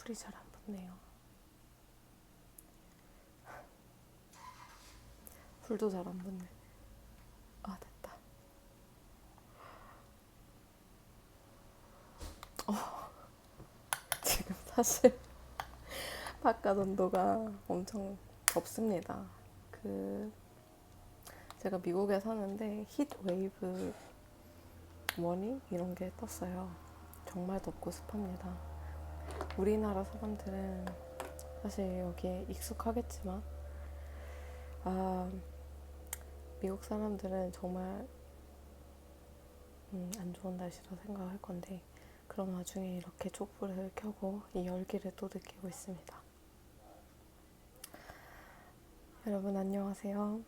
불이 잘 안 붙네요. 불도 잘 안 붙네. 아, 됐다. 지금 사실 바깥 온도가 엄청 덥습니다. 그 제가 미국에 사는데 히트 웨이브 워닝 이런 게 떴어요. 정말 덥고 습합니다. 우리나라 사람들은 사실 여기에 익숙하겠지만 아, 미국 사람들은 정말 안 좋은 날씨라 생각할 건데 그런 와중에 이렇게 촛불을 켜고 이 열기를 또 느끼고 있습니다. 여러분 안녕하세요.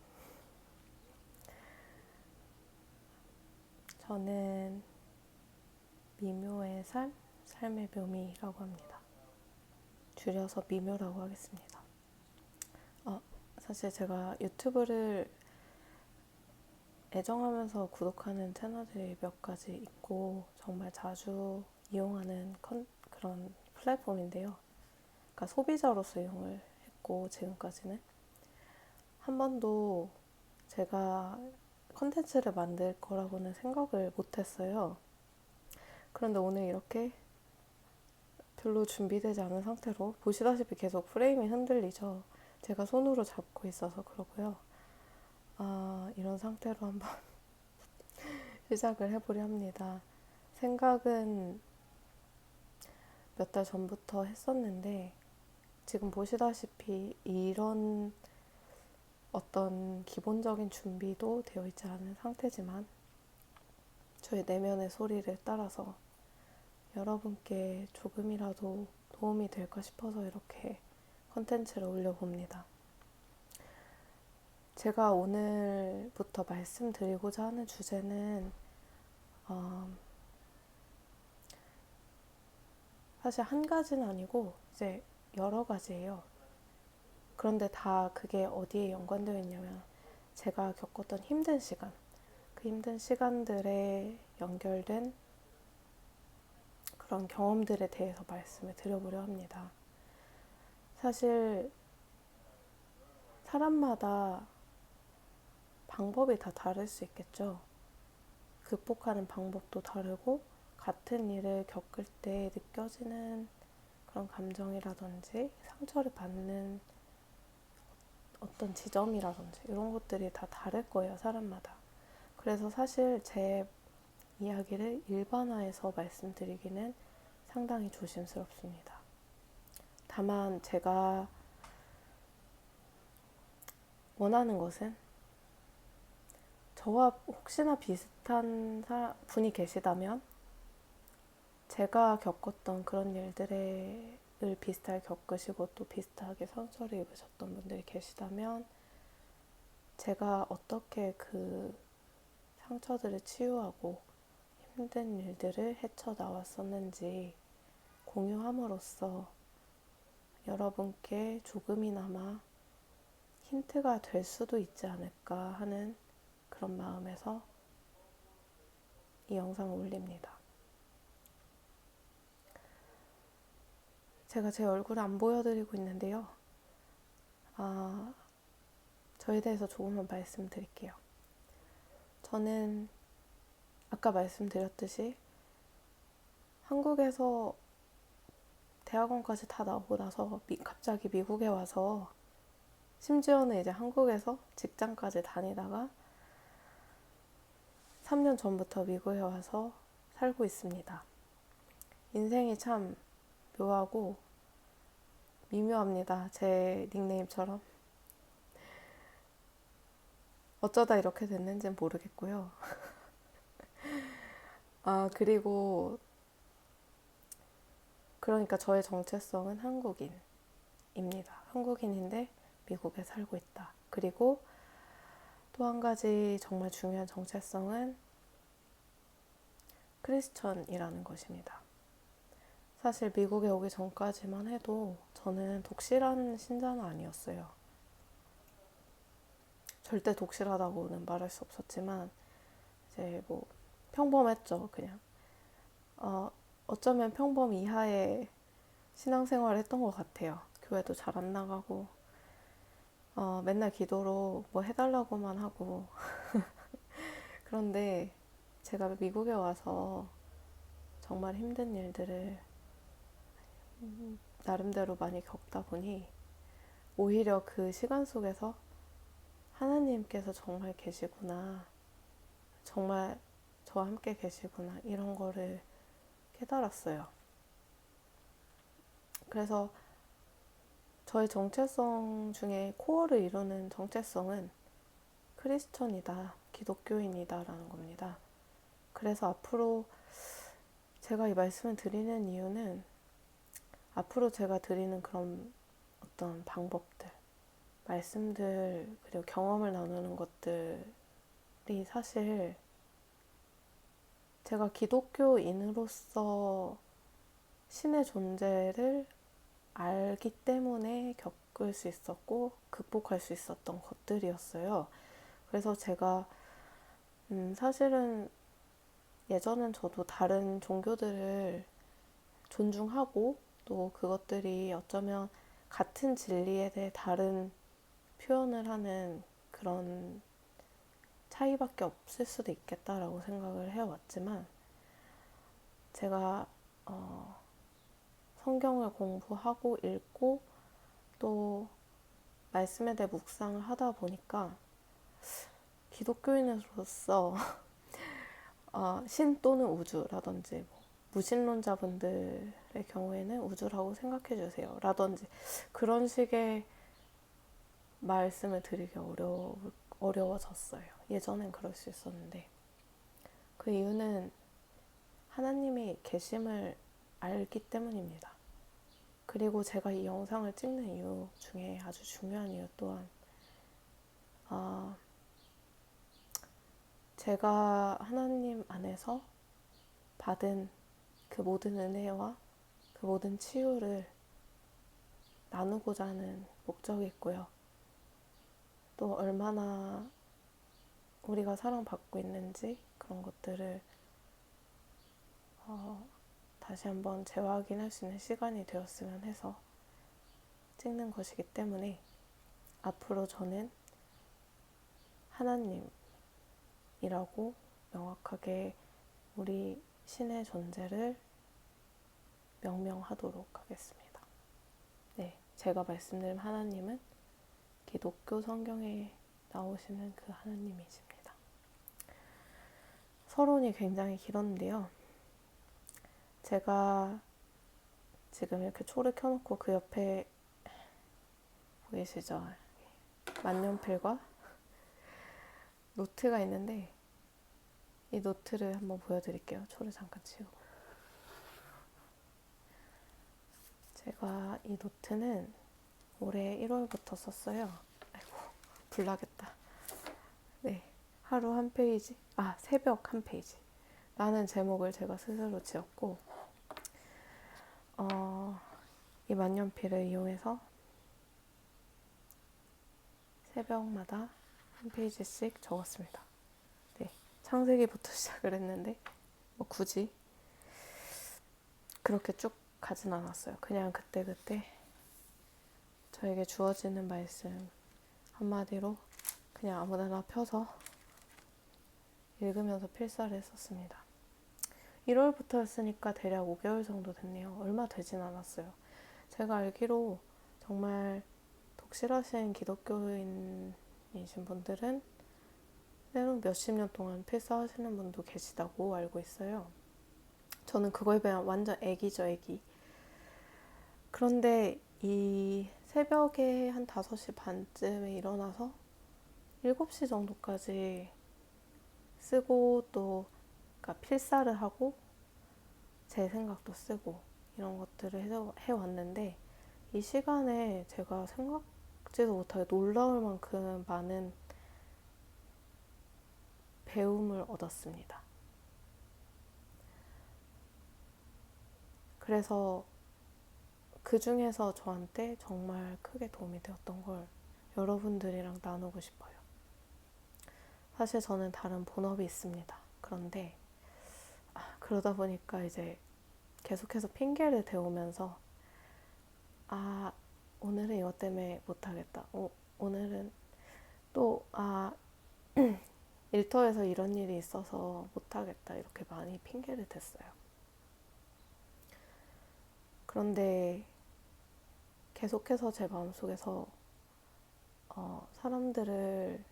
저는 미묘의 삶, 삶의 묘미라고 합니다. 줄여서 미묘라고 하겠습니다. 사실 제가 유튜브를 애정하면서 구독하는 채널들이 몇 가지 있고 정말 자주 이용하는 그런 플랫폼인데요. 그러니까 소비자로서 이용을 했고 지금까지는 한 번도 제가 컨텐츠를 만들 거라고는 생각을 못했어요. 그런데 오늘 이렇게 별로 준비되지 않은 상태로 보시다시피 계속 프레임이 흔들리죠. 제가 손으로 잡고 있어서 그러고요. 이런 상태로 한번 시작을 해보려 합니다. 생각은 몇 달 전부터 했었는데 지금 보시다시피 이런 어떤 기본적인 준비도 되어 있지 않은 상태지만 저의 내면의 소리를 따라서 여러분께 조금이라도 도움이 될까 싶어서 이렇게 컨텐츠를 올려봅니다. 제가 오늘부터 말씀드리고자 하는 주제는 사실 한 가지는 아니고 이제 여러 가지예요. 그런데 다 그게 어디에 연관되어 있냐면 제가 겪었던 힘든 시간, 그 힘든 시간들에 연결된 그런 경험들에 대해서 말씀을 드려보려 합니다. 사실 사람마다 방법이 다 다를 수 있겠죠. 극복하는 방법도 다르고 같은 일을 겪을 때 느껴지는 그런 감정이라든지 상처를 받는 어떤 지점이라든지 이런 것들이 다 다를 거예요, 사람마다. 그래서 사실 제 이야기를 일반화해서 말씀드리기는 상당히 조심스럽습니다. 다만 제가 원하는 것은 저와 혹시나 비슷한 분이 계시다면 제가 겪었던 그런 일들을 비슷하게 겪으시고 또 비슷하게 상처를 입으셨던 분들이 계시다면 제가 어떻게 그 상처들을 치유하고 힘든 일들을 헤쳐나왔었는지 공유함으로써 여러분께 조금이나마 힌트가 될 수도 있지 않을까 하는 그런 마음에서 이 영상을 올립니다. 제가 제 얼굴을 안 보여드리고 있는데요. 저에 대해서 조금만 말씀드릴게요. 저는 아까 말씀드렸듯이 한국에서 대학원까지 다 나오고 나서 갑자기 미국에 와서 심지어는 이제 한국에서 직장까지 다니다가 3년 전부터 미국에 와서 살고 있습니다. 인생이 참 묘하고 미묘합니다. 제 닉네임처럼. 어쩌다 이렇게 됐는지는 모르겠고요. 그리고 그러니까 저의 정체성은 한국인입니다. 한국인인데 미국에 살고 있다. 그리고 또 한 가지 정말 중요한 정체성은 크리스천이라는 것입니다. 사실 미국에 오기 전까지만 해도 저는 독실한 신자는 아니었어요. 절대 독실하다고는 말할 수 없었지만 이제 뭐 평범했죠. 그냥 어쩌면 평범 이하의 신앙생활 했던 것 같아요. 교회도 잘 안 나가고, 맨날 기도로 뭐 해달라고만 하고. 그런데 제가 미국에 와서 정말 힘든 일들을 나름대로 많이 겪다 보니 오히려 그 시간 속에서 하나님께서 정말 계시구나, 정말 저와 함께 계시구나, 이런 거를 깨달았어요. 그래서 저의 정체성 중에 코어를 이루는 정체성은 크리스천이다, 기독교인이다라는 겁니다. 그래서 앞으로 제가 이 말씀을 드리는 이유는 앞으로 제가 드리는 그런 어떤 방법들, 말씀들, 그리고 경험을 나누는 것들이 사실 제가 기독교인으로서 신의 존재를 알기 때문에 겪을 수 있었고 극복할 수 있었던 것들이었어요. 그래서 제가 사실은 예전엔 저도 다른 종교들을 존중하고 또 그것들이 어쩌면 같은 진리에 대해 다른 표현을 하는 그런 차이밖에 없을 수도 있겠다라고 생각을 해왔지만 제가 성경을 공부하고 읽고 또 말씀에 대해 묵상을 하다 보니까 기독교인으로서 신 또는 우주라든지 뭐 무신론자분들의 경우에는 우주라고 생각해 주세요 라든지 그런 식의 말씀을 드리기 어려워졌어요. 예전엔 그럴 수 있었는데 그 이유는 하나님의 계심을 알기 때문입니다. 그리고 제가 이 영상을 찍는 이유 중에 아주 중요한 이유 또한 제가 하나님 안에서 받은 그 모든 은혜와 그 모든 치유를 나누고자 하는 목적이 있고요. 또 얼마나 우리가 사랑받고 있는지 그런 것들을 다시 한번 재확인할 수 있는 시간이 되었으면 해서 찍는 것이기 때문에 앞으로 저는 하나님이라고 명확하게 우리 신의 존재를 명명하도록 하겠습니다. 네, 제가 말씀드린 하나님은 기독교 성경에 나오시는 그 하나님이십니다. 서론이 굉장히 길었는데요. 제가 지금 이렇게 초를 켜놓고 그 옆에 보이시죠? 만년필과 노트가 있는데 이 노트를 한번 보여드릴게요. 초를 잠깐 치우고. 제가 이 노트는 올해 1월부터 썼어요. 아이고, 불나겠다. 네, 하루 한 페이지, 새벽 한 페이지 라는 제목을 제가 스스로 지었고 이 만년필을 이용해서 새벽마다 한 페이지씩 적었습니다. 네, 창세기부터 시작을 했는데 뭐 굳이 그렇게 쭉 가진 않았어요. 그냥 그때그때 저에게 주어지는 말씀 한마디로 그냥 아무데나 펴서 읽으면서 필사를 했었습니다. 1월부터였으니까 대략 5개월 정도 됐네요. 얼마 되진 않았어요. 제가 알기로 정말 독실하신 기독교인이신 분들은 때론 몇십 년 동안 필사하시는 분도 계시다고 알고 있어요. 저는 그거에 비하면 완전 애기죠, 애기. 그런데 이 새벽에 한 5시 반쯤에 일어나서 7시 정도까지 쓰고 또 그러니까 필사를 하고 제 생각도 쓰고 이런 것들을 해왔는데 이 시간에 제가 생각지도 못하게 놀라울 만큼 많은 배움을 얻었습니다. 그래서 그 중에서 저한테 정말 크게 도움이 되었던 걸 여러분들이랑 나누고 싶어요. 사실 저는 다른 본업이 있습니다. 그런데 그러다 보니까 이제 계속해서 핑계를 대오면서 아, 오늘은 이것 때문에 못하겠다. 오늘은 또, 일터에서 이런 일이 있어서 못하겠다. 이렇게 많이 핑계를 댔어요. 그런데 계속해서 제 마음속에서 사람들을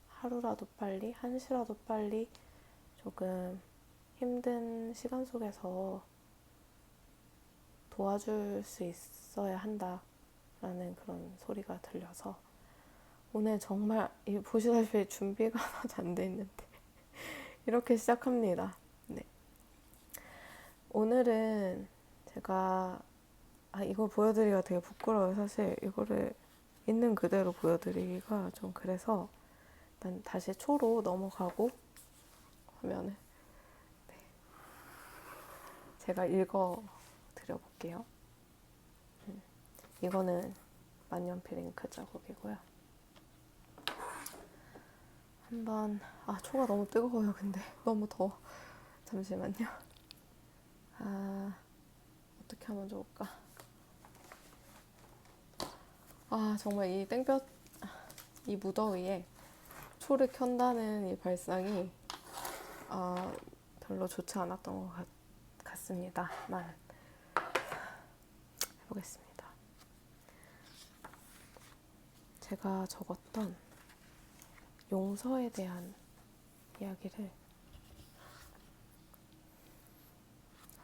하루라도 빨리, 한시라도 빨리 조금 힘든 시간 속에서 도와줄 수 있어야 한다라는 그런 소리가 들려서 오늘 정말 보시다시피 준비가 하나도 안 돼 있는데 이렇게 시작합니다. 네. 오늘은 제가 이걸 보여드리기가 되게 부끄러워요. 사실 이거를 있는 그대로 보여드리기가 좀 그래서 일단 다시 초로 넘어가고 화면을 제가 읽어 드려볼게요. 이거는 만년필 잉크 자국이고요. 한번 초가 너무 뜨거워요. 근데 너무 더워. 잠시만요. 어떻게 하면 좋을까? 정말 이 무더위에 초를 켠다는 이 발상이 별로 좋지 않았던 것 같습니다만 해보겠습니다. 제가 적었던 용서에 대한 이야기를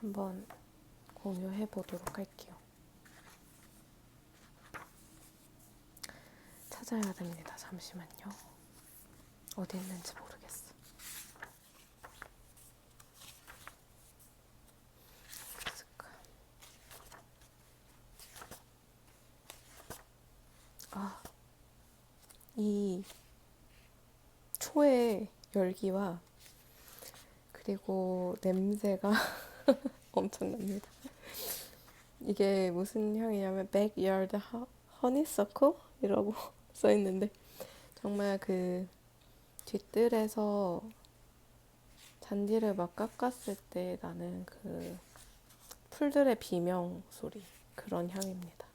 한번 공유해 보도록 할게요. 찾아야 됩니다. 잠시만요. 어디 있는지 모르겠어. 이 초의 열기와 그리고 냄새가 엄청납니다. 이게 무슨 향이냐면 Backyard Honeysuckle이라고 써있는데 정말 그 뒤뜰에서 잔디를 막 깎았을 때 나는 그 풀들의 비명 소리 그런 향입니다.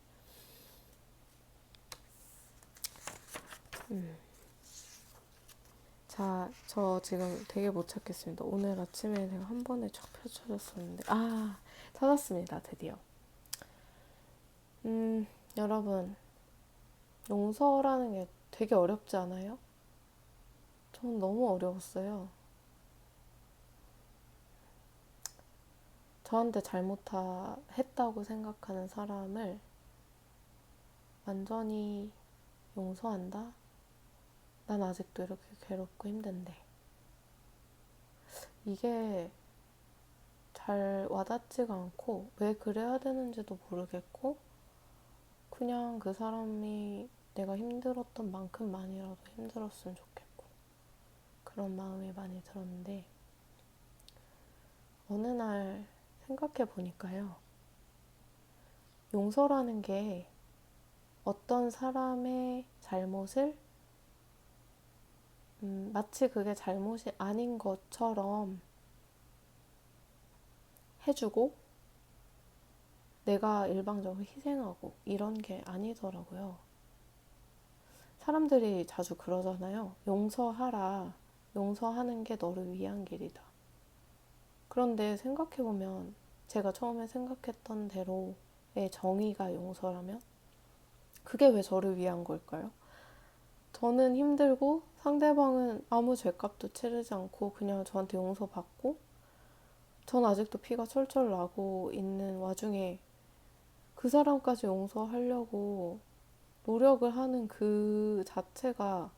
자, 저 지금 되게 못 찾겠습니다. 오늘 아침에 제가 한 번에 쫙 펼쳐졌었는데 찾았습니다. 드디어. 여러분, 용서라는 게 되게 어렵지 않아요? 저는 너무 어려웠어요. 저한테 잘못했다고 생각하는 사람을 완전히 용서한다? 난 아직도 이렇게 괴롭고 힘든데. 이게 잘 와닿지가 않고 왜 그래야 되는지도 모르겠고 그냥 그 사람이 내가 힘들었던 만큼만이라도 힘들었으면 좋겠고 그런 마음이 많이 들었는데 어느 날 생각해 보니까요. 용서라는 게 어떤 사람의 잘못을 마치 그게 잘못이 아닌 것처럼 해주고 내가 일방적으로 희생하고 이런 게 아니더라고요. 사람들이 자주 그러잖아요. 용서하라. 용서하는 게 너를 위한 길이다. 그런데 생각해보면 제가 처음에 생각했던 대로의 정의가 용서라면 그게 왜 저를 위한 걸까요? 저는 힘들고 상대방은 아무 죄값도 치르지 않고 그냥 저한테 용서받고 전 아직도 피가 철철 나고 있는 와중에 그 사람까지 용서하려고 노력을 하는 그 자체가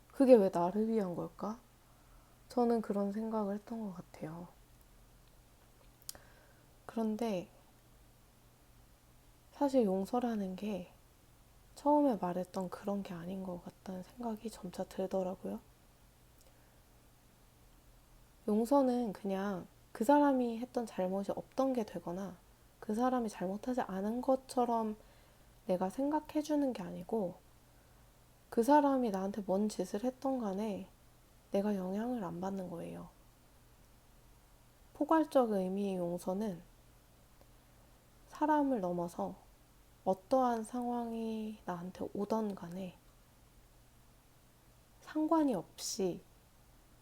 그게 왜 나를 위한 걸까? 저는 그런 생각을 했던 것 같아요. 그런데 사실 용서라는 게 처음에 말했던 그런 게 아닌 것 같다는 생각이 점차 들더라고요. 용서는 그냥 그 사람이 했던 잘못이 없던 게 되거나 그 사람이 잘못하지 않은 것처럼 내가 생각해주는 게 아니고 그 사람이 나한테 뭔 짓을 했던 간에 내가 영향을 안 받는 거예요. 포괄적 의미의 용서는 사람을 넘어서 어떠한 상황이 나한테 오던 간에 상관이 없이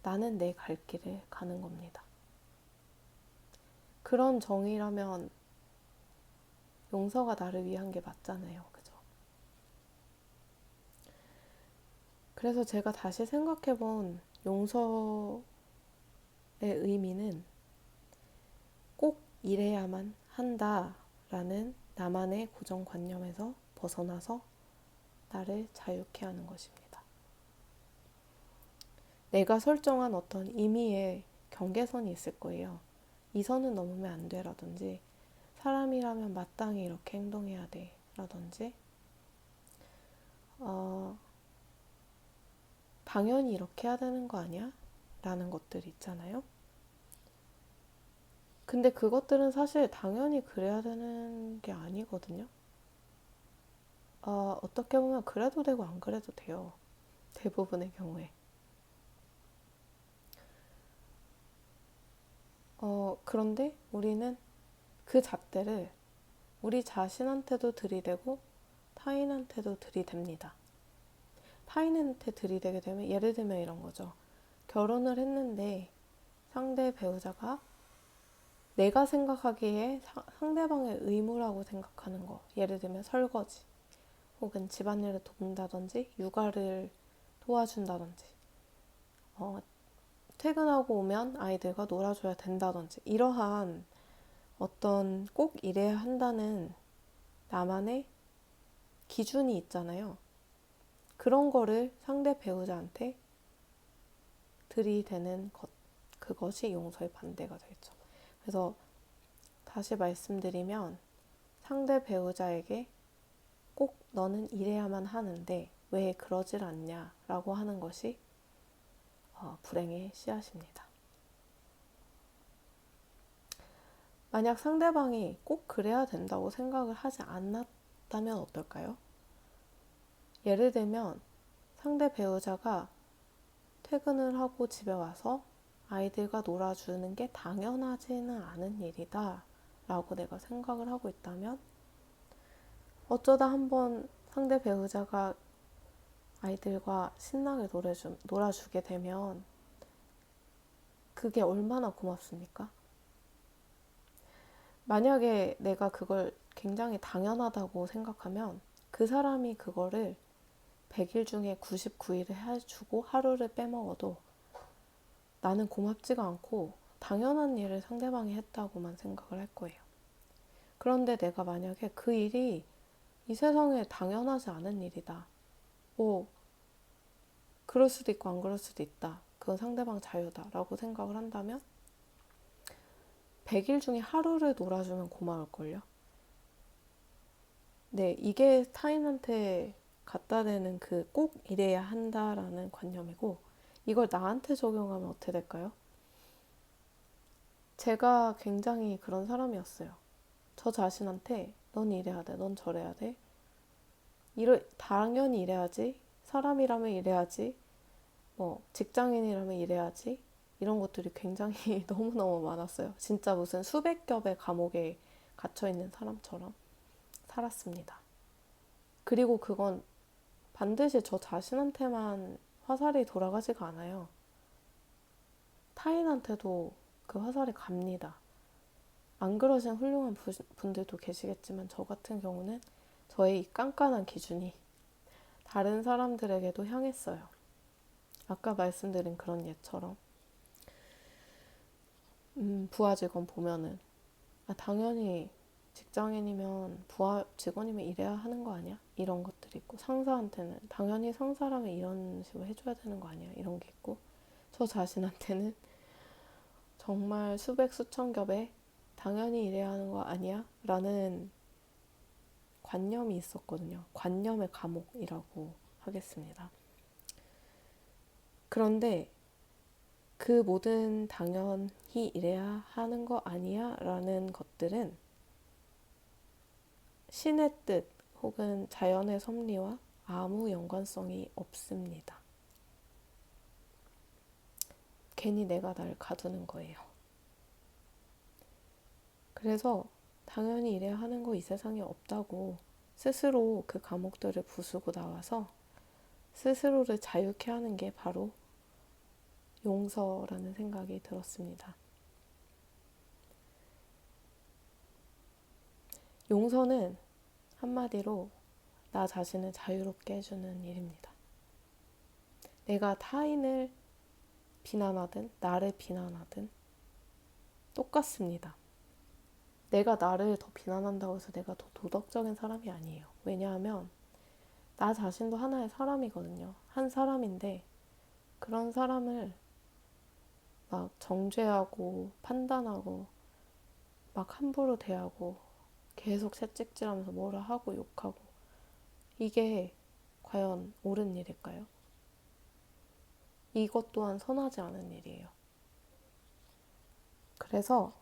나는 내 갈 길을 가는 겁니다. 그런 정의라면 용서가 나를 위한 게 맞잖아요. 그죠? 그래서 제가 다시 생각해본 용서의 의미는 꼭 이래야만 한다라는 나만의 고정관념에서 벗어나서 나를 자유케 하는 것입니다. 내가 설정한 어떤 임의의 경계선이 있을 거예요. 이 선은 넘으면 안 돼라든지, 사람이라면 마땅히 이렇게 행동해야 돼라든지, 당연히 이렇게 해야 되는 거 아니야? 라는 것들 있잖아요. 근데 그것들은 사실 당연히 그래야 되는 게 아니거든요. 어떻게 보면 그래도 되고 안 그래도 돼요. 대부분의 경우에. 그런데 우리는 그 잣대를 우리 자신한테도 들이대고 타인한테도 들이댑니다. 타인한테 들이대게 되면 예를 들면 이런 거죠. 결혼을 했는데 상대 배우자가 내가 생각하기에 상대방의 의무라고 생각하는 거, 예를 들면 설거지 혹은 집안일을 돕는다든지 육아를 도와준다든지, 퇴근하고 오면 아이들과 놀아줘야 된다든지, 이러한 어떤 꼭 이래야 한다는 나만의 기준이 있잖아요. 그런 거를 상대 배우자한테 들이대는 것, 그것이 용서의 반대가 되겠죠. 그래서 다시 말씀드리면 상대 배우자에게 꼭 너는 이래야만 하는데 왜 그러질 않냐라고 하는 것이 불행의 씨앗입니다. 만약 상대방이 꼭 그래야 된다고 생각을 하지 않았다면 어떨까요? 예를 들면 상대 배우자가 퇴근을 하고 집에 와서 아이들과 놀아주는 게 당연하지는 않은 일이다 라고 내가 생각을 하고 있다면, 어쩌다 한번 상대 배우자가 아이들과 신나게 놀아주게 되면 그게 얼마나 고맙습니까? 만약에 내가 그걸 굉장히 당연하다고 생각하면 그 사람이 그거를 100일 중에 99일을 해주고 하루를 빼먹어도 나는 고맙지가 않고 당연한 일을 상대방이 했다고만 생각을 할 거예요. 그런데 내가 만약에 그 일이 이 세상에 당연하지 않은 일이다. 뭐 그럴 수도 있고 안 그럴 수도 있다. 그건 상대방 자유다 라고 생각을 한다면 100일 중에 하루를 놀아주면 고마울걸요. 네, 이게 타인한테 갖다 대는 그 꼭 이래야 한다라는 관념이고, 이걸 나한테 적용하면 어떻게 될까요? 제가 굉장히 그런 사람이었어요. 저 자신한테 넌 이래야 돼, 넌 저래야 돼. 당연히 이래야지. 사람이라면 이래야지. 뭐 직장인이라면 이래야지. 이런 것들이 굉장히 너무너무 많았어요. 진짜 무슨 수백 겹의 감옥에 갇혀있는 사람처럼 살았습니다. 그리고 그건 반드시 저 자신한테만 화살이 돌아가지가 않아요. 타인한테도 그 화살이 갑니다. 안 그러신 훌륭한 분들도 계시겠지만 저 같은 경우는 저의 이 깐깐한 기준이 다른 사람들에게도 향했어요. 아까 말씀드린 그런 예처럼 부하 직원 보면은 당연히 직장인이면 부하 직원이면 이래야 하는 거 아니야? 이런 것들이 있고, 상사한테는 당연히 상사라면 이런 식으로 해줘야 되는 거 아니야? 이런 게 있고, 저 자신한테는 정말 수백 수천 겹에 당연히 이래야 하는 거 아니야? 라는 관념이 있었거든요. 관념의 감옥이라고 하겠습니다. 그런데 그 모든 당연히 이래야 하는 거 아니야? 라는 것들은 신의 뜻 혹은 자연의 섭리와 아무 연관성이 없습니다. 괜히 내가 날 가두는 거예요. 그래서 당연히 이래야 하는 거 이 세상에 없다고 스스로 그 감옥들을 부수고 나와서 스스로를 자유케 하는 게 바로 용서라는 생각이 들었습니다. 용서는 한마디로 나 자신을 자유롭게 해주는 일입니다. 내가 타인을 비난하든 나를 비난하든 똑같습니다. 내가 나를 더 비난한다고 해서 내가 더 도덕적인 사람이 아니에요. 왜냐하면 나 자신도 하나의 사람이거든요. 한 사람인데 그런 사람을 막 정죄하고 판단하고 막 함부로 대하고 계속 채찍질하면서 뭐라 하고 욕하고 이게 과연 옳은 일일까요? 이것 또한 선하지 않은 일이에요. 그래서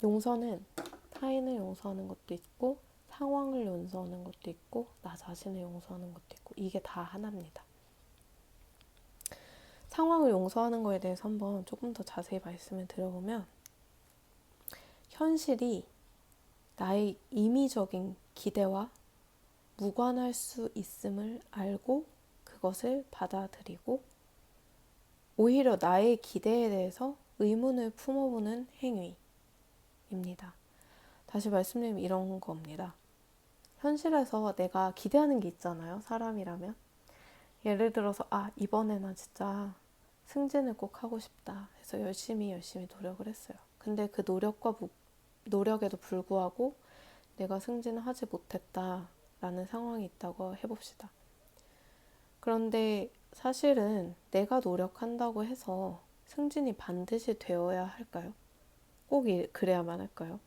용서는 타인을 용서하는 것도 있고 상황을 용서하는 것도 있고 나 자신을 용서하는 것도 있고 이게 다 하나입니다. 상황을 용서하는 거에 대해서 한번 조금 더 자세히 말씀을 드려보면 현실이 나의 임의적인 기대와 무관할 수 있음을 알고 그것을 받아들이고 오히려 나의 기대에 대해서 의문을 품어보는 행위입니다. 다시 말씀드리면 이런 겁니다. 현실에서 내가 기대하는 게 있잖아요. 사람이라면. 예를 들어서 이번에는 진짜 승진을 꼭 하고 싶다 해서 열심히 노력을 했어요. 근데 그 노력에도 불구하고 내가 승진을 하지 못했다라는 상황이 있다고 해봅시다. 그런데 사실은 내가 노력한다고 해서 승진이 반드시 되어야 할까요? 꼭 그래야만 할까요?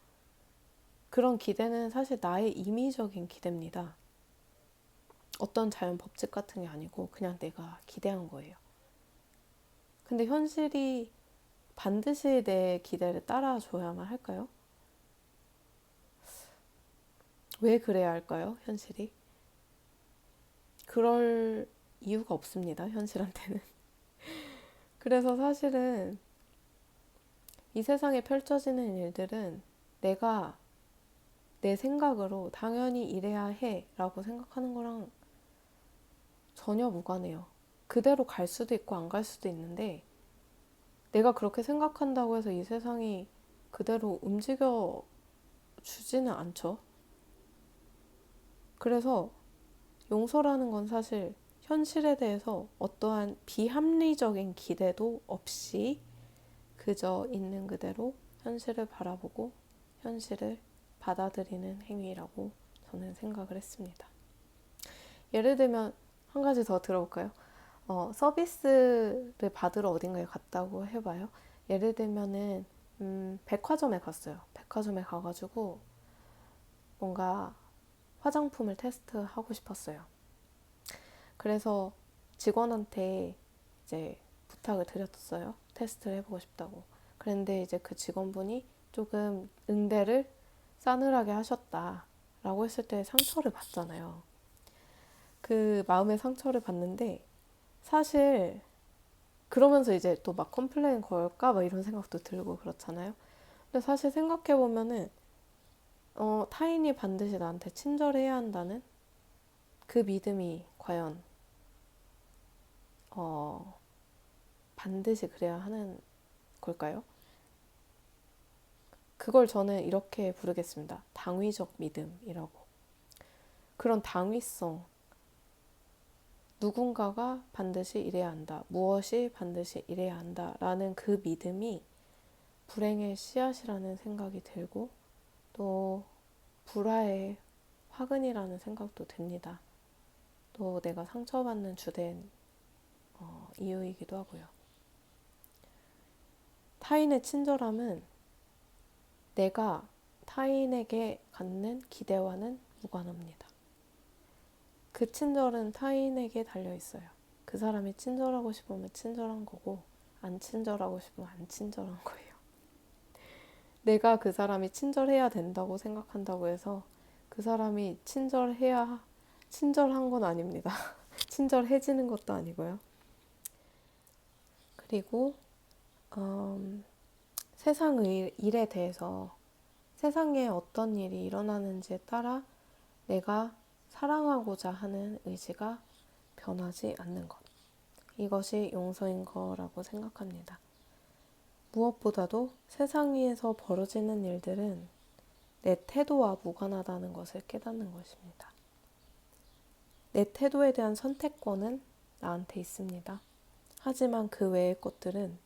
그런 기대는 사실 나의 임의적인 기대입니다. 어떤 자연 법칙 같은 게 아니고 그냥 내가 기대한 거예요. 근데 현실이 반드시 내 기대를 따라줘야만 할까요? 왜 그래야 할까요? 현실이? 그럴 이유가 없습니다. 현실한테는. 그래서 사실은 이 세상에 펼쳐지는 일들은 내가 내 생각으로 당연히 이래야 해 라고 생각하는 거랑 전혀 무관해요. 그대로 갈 수도 있고 안 갈 수도 있는데 내가 그렇게 생각한다고 해서 이 세상이 그대로 움직여 주지는 않죠. 그래서 용서라는 건 사실 현실에 대해서 어떠한 비합리적인 기대도 없이 그저 있는 그대로 현실을 바라보고 현실을 받아들이는 행위라고 저는 생각을 했습니다. 예를 들면 한 가지 더 들어볼까요? 서비스를 받으러 어딘가에 갔다고 해봐요. 예를 들면은 백화점에 갔어요. 백화점에 가가지고 뭔가 화장품을 테스트하고 싶었어요. 그래서 직원한테 이제 부탁을 드렸어요. 테스트를 해보고 싶다고. 그런데 이제 그 직원분이 조금 응대를 싸늘하게 하셨다라고 했을 때 상처를 받잖아요. 그 마음의 상처를 받는데 사실 그러면서 이제 또 막 컴플레인 걸까 막 이런 생각도 들고 그렇잖아요. 근데 사실 생각해보면은 타인이 반드시 나한테 친절해야 한다는 그 믿음이 과연 반드시 그래야 하는 걸까요? 그걸 저는 이렇게 부르겠습니다. 당위적 믿음이라고. 그런 당위성, 누군가가 반드시 이래야 한다, 무엇이 반드시 이래야 한다라는 그 믿음이 불행의 씨앗이라는 생각이 들고 또 불화의 화근이라는 생각도 듭니다. 또 내가 상처받는 주된 이유이기도 하고요. 타인의 친절함은 내가 타인에게 갖는 기대와는 무관합니다. 그 친절은 타인에게 달려있어요. 그 사람이 친절하고 싶으면 친절한 거고 안 친절하고 싶으면 안 친절한 거예요. 내가 그 사람이 친절해야 된다고 생각한다고 해서 그 사람이 친절한 건 아닙니다. 친절해지는 것도 아니고요. 그리고 세상 일에 대해서 세상에 어떤 일이 일어나는지에 따라 내가 사랑하고자 하는 의지가 변하지 않는 것. 이것이 용서인 거라고 생각합니다. 무엇보다도 세상 위에서 벌어지는 일들은 내 태도와 무관하다는 것을 깨닫는 것입니다. 내 태도에 대한 선택권은 나한테 있습니다. 하지만 그 외의 것들은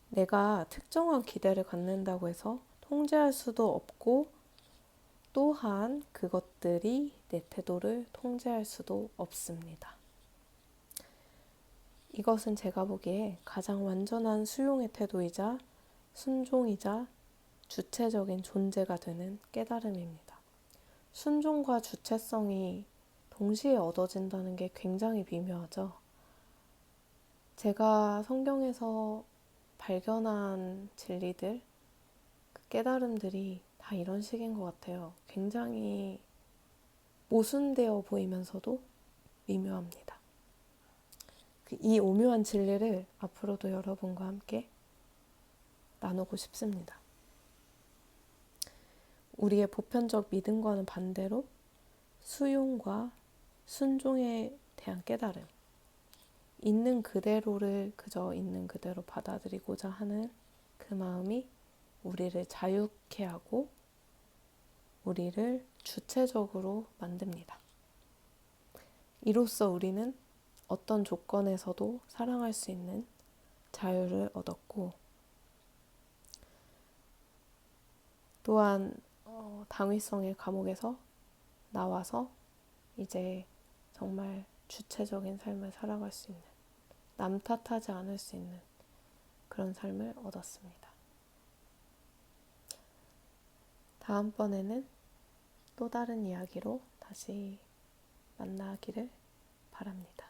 내가 특정한 기대를 갖는다고 해서 통제할 수도 없고, 또한 그것들이 내 태도를 통제할 수도 없습니다. 이것은 제가 보기에 가장 완전한 수용의 태도이자 순종이자 주체적인 존재가 되는 깨달음입니다. 순종과 주체성이 동시에 얻어진다는 게 굉장히 미묘하죠. 제가 성경에서 발견한 진리들, 그 깨달음들이 다 이런 식인 것 같아요. 굉장히 모순되어 보이면서도 미묘합니다. 이 오묘한 진리를 앞으로도 여러분과 함께 나누고 싶습니다. 우리의 보편적 믿음과는 반대로 수용과 순종에 대한 깨달음, 있는 그대로를 그저 있는 그대로 받아들이고자 하는 그 마음이 우리를 자유케 하고 우리를 주체적으로 만듭니다. 이로써 우리는 어떤 조건에서도 사랑할 수 있는 자유를 얻었고, 또한 당위성의 감옥에서 나와서 이제 정말 주체적인 삶을 살아갈 수 있는, 남 탓하지 않을 수 있는 그런 삶을 얻었습니다. 다음번에는 또 다른 이야기로 다시 만나기를 바랍니다.